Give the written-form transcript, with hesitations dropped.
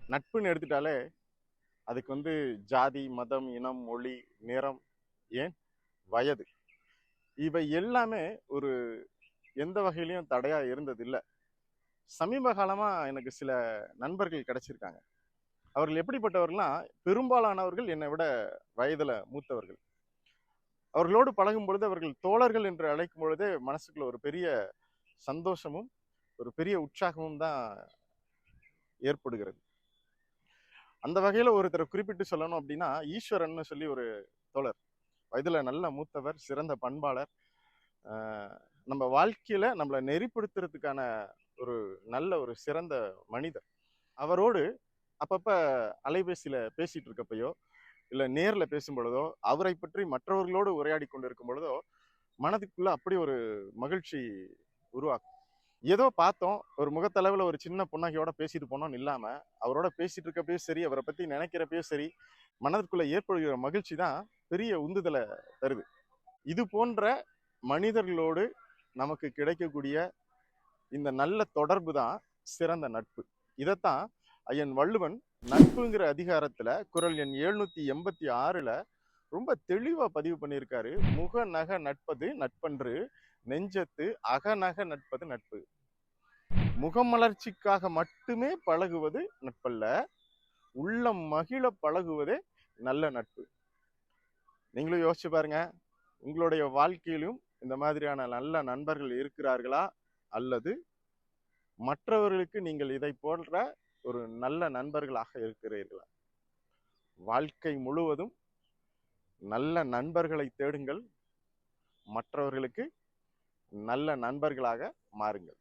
நட்புன்னு எடுத்துட்டாலே அதுக்கு ஜாதி, மதம், இனம், மொழி, நிறம், ஏன் வயது, இவை எல்லாமே ஒரு எந்த வகையிலையும் தடையா இருந்தது இல்ல. சமீப காலமா எனக்கு சில நண்பர்கள் கிடைச்சிருக்காங்க. அவர்கள் எப்படிப்பட்டவர்கள்னா, பெரும்பாலானவர்கள் என்னை விட வயதுல மூத்தவர்கள். அவர்களோடு பழகும் பொழுது, அவர்கள் தோழர்கள் என்று அழைக்கும் பொழுதே மனசுக்குள்ள ஒரு பெரிய சந்தோஷமும் ஒரு பெரிய உற்சாகமும் தான் ஏற்படுகிறது. அந்த வகையில ஒருத்தரை குறிப்பிட்டு சொல்லணும் அப்படின்னா, ஈஸ்வரன் சொல்லி ஒரு தோழர். வயதுல நல்ல மூத்தவர், சிறந்த பண்பாளர். நம்ம வாழ்க்கையில நம்மளை நெறிப்படுத்துறதுக்கான ஒரு நல்ல ஒரு சிறந்த மனிதர். அவரோடு அப்பப்ப அலைபேசியில பேசிட்டு இருக்கப்பயோ, இல்ல நேர்ல பேசும் பொழுதோ, அவரை பற்றி மற்றவர்களோடு உரையாடி கொண்டிருக்கும் பொழுதோ, மனதுக்குள்ள அப்படி ஒரு மகிழ்ச்சி உருவாக்கும். ஏதோ பார்த்தோம், ஒரு முகத்தளவுல ஒரு சின்ன புன்னகையோட பேசிட்டு போனோம்னு இல்லாம, அவரோட பேசிட்டு இருக்கப்பயும் சரி, அவரை பத்தி நினைக்கிறப்பயும் சரி, மனதுக்குள்ள ஏற்படுகிற மகிழ்ச்சி தான் பெரிய உந்துதலை தருது. இது போன்ற மனிதர்களோடு நமக்கு கிடைக்கக்கூடிய இந்த நல்ல தொடர்பு தான் சிறந்த நட்பு. இதைத்தான் ஐயன் வள்ளுவன் நட்புங்கிற அதிகாரத்துல குறள் எண் 786ல ரொம்ப தெளிவா பதிவு பண்ணியிருக்காரு. முக நக நட்பது நட்பன்று, நெஞ்சத்து அகநக நட்பது நட்பு. முகமலர்ச்சிக்காக மட்டுமே பழகுவது நட்பல்ல, உள்ளம் மகிழ பழகுவதே நல்ல நட்பு. நீங்களும் யோசிச்சு பாருங்க, உங்களுடைய வாழ்க்கையிலும் இந்த மாதிரியான நல்ல நண்பர்கள் இருக்கிறார்களா, அல்லது மற்றவர்களுக்கு நீங்கள் இதை போன்ற ஒரு நல்ல நண்பர்களாக இருக்கிறீர்களா? வாழ்க்கை முழுவதும் நல்ல நண்பர்களை தேடுங்கள், மற்றவர்களுக்கு நல்ல நண்பர்களாக மாறுங்கள்.